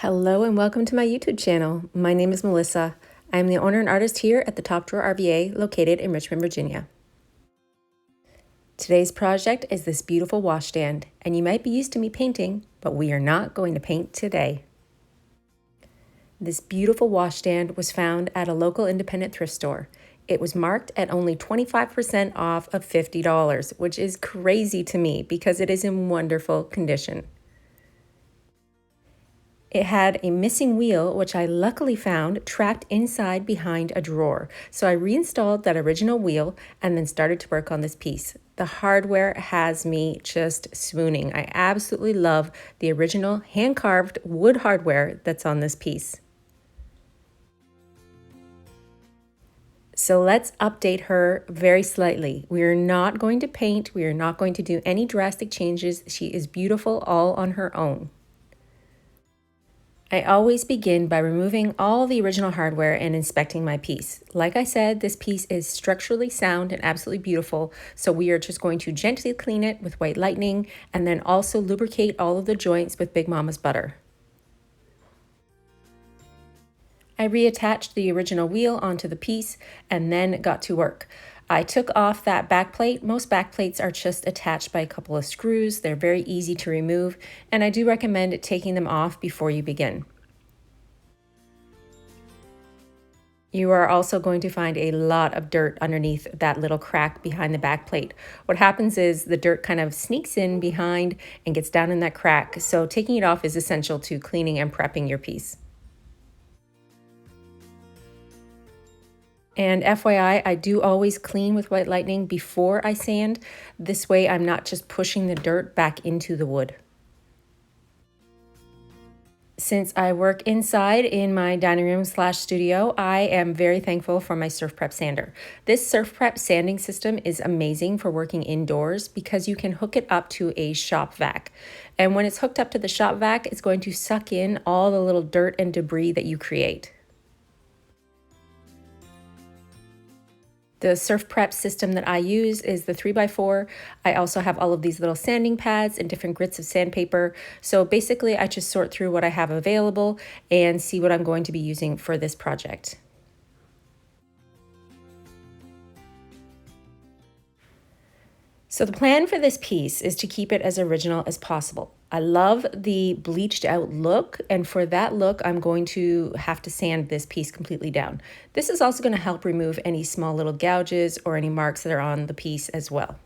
Hello and welcome to my YouTube channel. My name is Melissa. I am the owner and artist here at the Top Drawer RVA located in Richmond, Virginia. Today's project is this beautiful washstand, and you might be used to me painting, but we are not going to paint today. This beautiful washstand was found at a local independent thrift store. It was marked at only 25% off of $50, which is crazy to me because it is in wonderful condition. It had a missing wheel, which I luckily found trapped inside behind a drawer. So I reinstalled that original wheel and then started to work on this piece. The hardware has me just swooning. I absolutely love the original hand-carved wood hardware that's on this piece. So let's update her very slightly. We are not going to paint. We are not going to do any drastic changes. She is beautiful all on her own. I always begin by removing all the original hardware and inspecting my piece. Like I said, this piece is structurally sound and absolutely beautiful, so we are just going to gently clean it with white lightning and then also lubricate all of the joints with Big Mama's Butter. I reattached the original wheel onto the piece and then got to work. I took off that back plate. Most back plates are just attached by a couple of screws. They're very easy to remove, and I do recommend taking them off before you begin. You are also going to find a lot of dirt underneath that little crack behind the back plate. What happens is the dirt kind of sneaks in behind and gets down in that crack, so taking it off is essential to cleaning and prepping your piece. And FYI, I do always clean with white lightning before I sand. This way I'm not just pushing the dirt back into the wood. Since I work inside in my dining room / studio, I am very thankful for my Surf Prep sander. This Surf Prep sanding system is amazing for working indoors because you can hook it up to a shop vac. And when it's hooked up to the shop vac, it's going to suck in all the little dirt and debris that you create. The Surf Prep system that I use is the 3x4. I also have all of these little sanding pads and different grits of sandpaper. So basically I just sort through what I have available and see what I'm going to be using for this project. So the plan for this piece is to keep it as original as possible. I love the bleached out look, and for that look, I'm going to have to sand this piece completely down. This is also going to help remove any small little gouges or any marks that are on the piece as well.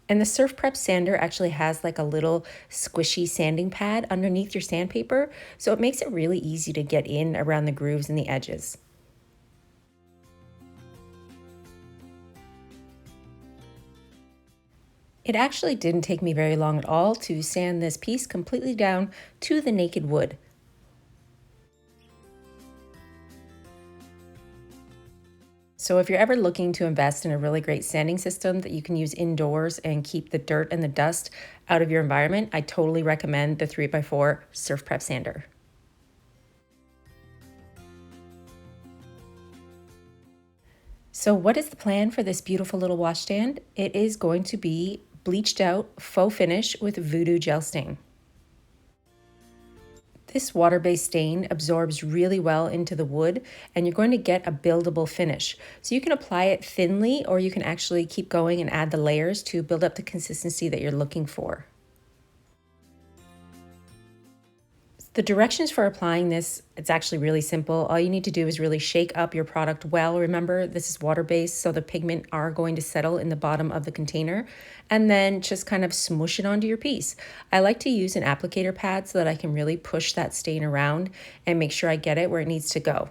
And the Surf Prep sander actually has like a little squishy sanding pad underneath your sandpaper, so it makes it really easy to get in around the grooves and the edges. It actually didn't take me very long at all to sand this piece completely down to the naked wood. So if you're ever looking to invest in a really great sanding system that you can use indoors and keep the dirt and the dust out of your environment, I totally recommend the 3x4 Surf Prep sander. So what is the plan for this beautiful little washstand? It is going to be bleached out faux finish with Voo Doo Gel Stain. This water-based stain absorbs really well into the wood, and you're going to get a buildable finish. So you can apply it thinly, or you can actually keep going and add the layers to build up the consistency that you're looking for. The directions for applying this, it's actually really simple. All you need to do is really shake up your product well. Remember, this is water-based, so the pigment are going to settle in the bottom of the container, and then just kind of smoosh it onto your piece. I like to use an applicator pad so that I can really push that stain around and make sure I get it where it needs to go.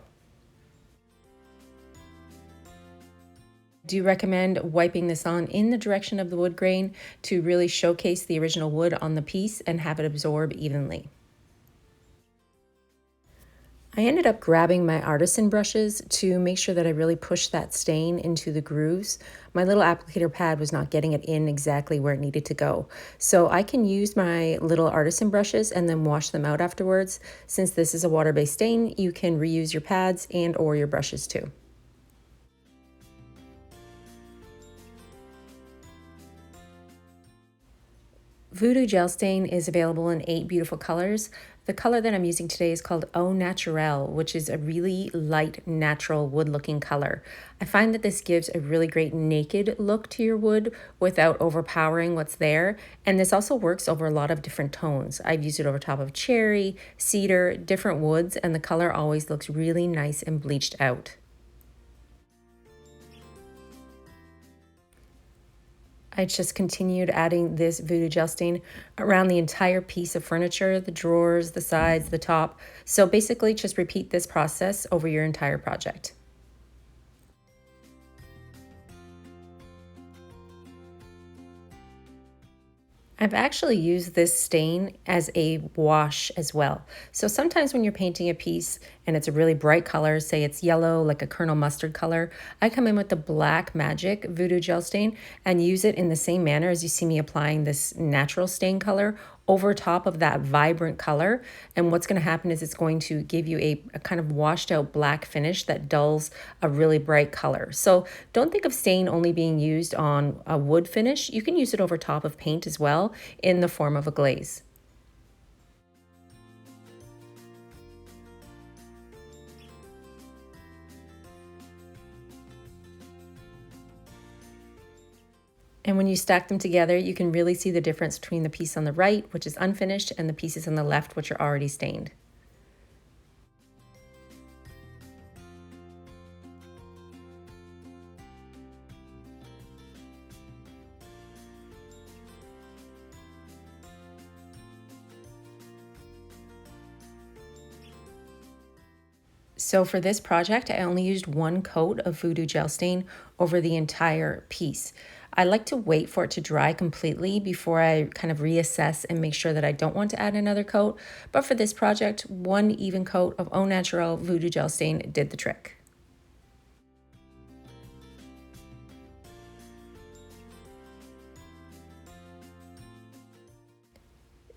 I do recommend wiping this on in the direction of the wood grain to really showcase the original wood on the piece and have it absorb evenly. I ended up grabbing my artisan brushes to make sure that I really pushed that stain into the grooves. My little applicator pad was not getting it in exactly where it needed to go. So I can use my little artisan brushes and then wash them out afterwards. Since this is a water-based stain, you can reuse your pads and or your brushes too. Voo Doo Gel Stain is available in 8 beautiful colors. The color that I'm using today is called Au Naturel, which is a really light, natural wood-looking color. I find that this gives a really great naked look to your wood without overpowering what's there, and this also works over a lot of different tones. I've used it over top of cherry, cedar, different woods, and the color always looks really nice and bleached out. I just continued adding this Voo Doo Gel Stain around the entire piece of furniture, the drawers, the sides, the top. So basically just repeat this process over your entire project. I've actually used this stain as a wash as well. So sometimes when you're painting a piece and it's a really bright color, say it's yellow, like a kernel mustard color, I come in with the Black Magic Voo Doo Gel Stain and use it in the same manner as you see me applying this natural stain color over top of that vibrant color. And what's going to happen is it's going to give you a kind of washed out black finish that dulls a really bright color. So don't think of stain only being used on a wood finish. You can use it over top of paint as well in the form of a glaze. And when you stack them together, you can really see the difference between the piece on the right, which is unfinished, and the pieces on the left, which are already stained. So for this project, I only used one coat of Voo Doo Gel Stain over the entire piece. I like to wait for it to dry completely before I kind of reassess and make sure that I don't want to add another coat. But for this project, one even coat of Au Naturel Voo Doo Gel Stain did the trick.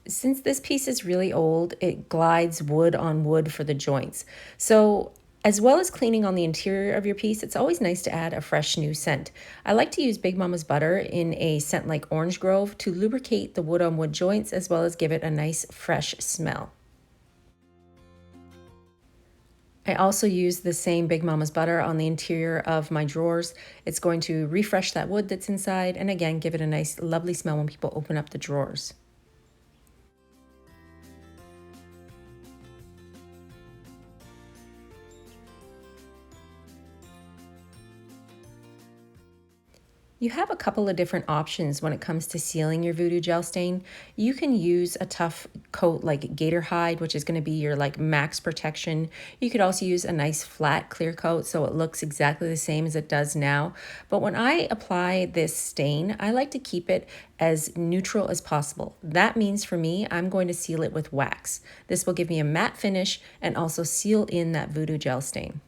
Since this piece is really old, it glides wood on wood for the joints. So as well as cleaning on the interior of your piece, it's always nice to add a fresh new scent. I like to use Big Mama's Butter in a scent like Orange Grove to lubricate the wood on wood joints as well as give it a nice fresh smell. I also use the same Big Mama's Butter on the interior of my drawers. It's going to refresh that wood that's inside and again give it a nice lovely smell when people open up the drawers. You have a couple of different options when it comes to sealing your Voo Doo Gel Stain. You can use a tough coat like gator hide, which is going to be your like max protection. You could also use a nice flat clear coat so it looks exactly the same as it does now. But when I apply this stain, I like to keep it as neutral as possible. That means for me, I'm going to seal it with wax. This will give me a matte finish and also seal in that Voo Doo Gel Stain.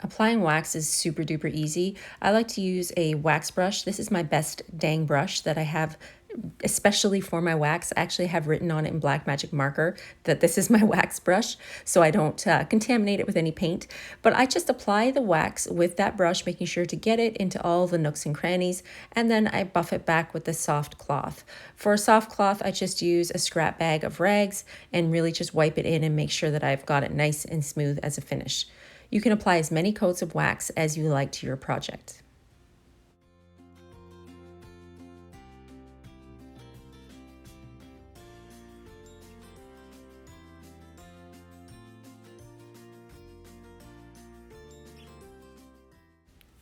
Applying wax is super duper easy. I like to use a wax brush. This is my best dang brush that I have especially for my wax. I actually have written on it in black magic marker that this is my wax brush so I don't contaminate it with any paint. But I just apply the wax with that brush, making sure to get it into all the nooks and crannies, and then I buff it back with the soft cloth. For a soft cloth, I just use a scrap bag of rags and really just wipe it in and make sure that I've got it nice and smooth as a finish. You can apply as many coats of wax as you like to your project.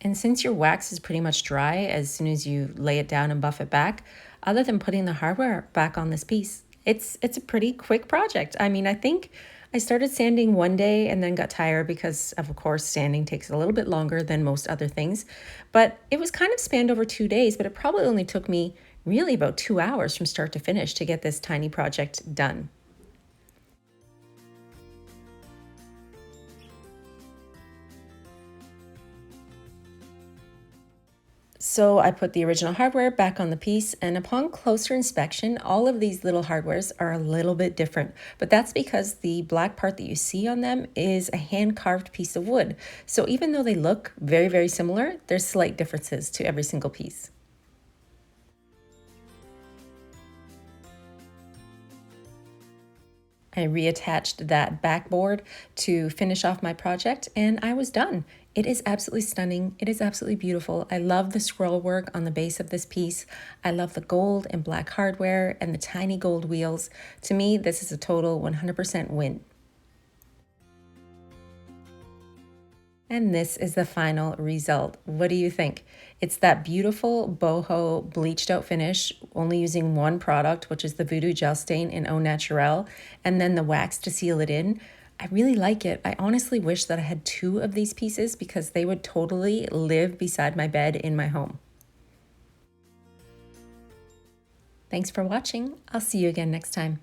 And since your wax is pretty much dry as soon as you lay it down and buff it back, other than putting the hardware back on this piece, it's a pretty quick project. I mean, I think I started sanding one day and then got tired because of course sanding takes a little bit longer than most other things. But it was kind of spanned over 2 days, but it probably only took me really about 2 hours from start to finish to get this tiny project done. So I put the original hardware back on the piece, and upon closer inspection, all of these little hardwares are a little bit different, but that's because the black part that you see on them is a hand-carved piece of wood. So even though they look very, very similar, there's slight differences to every single piece. I reattached that backboard to finish off my project, and I was done. It is absolutely stunning. It is absolutely beautiful. I love the scroll work on the base of this piece. I love the gold and black hardware and the tiny gold wheels. To me, this is a total 100% win. And this is the final result. What do you think? It's that beautiful boho bleached out finish, only using one product, which is the Voo Doo Gel Stain in Au Naturel, and then the wax to seal it in. I really like it. I honestly wish that I had two of these pieces because they would totally live beside my bed in my home. Thanks for watching. I'll see you again next time.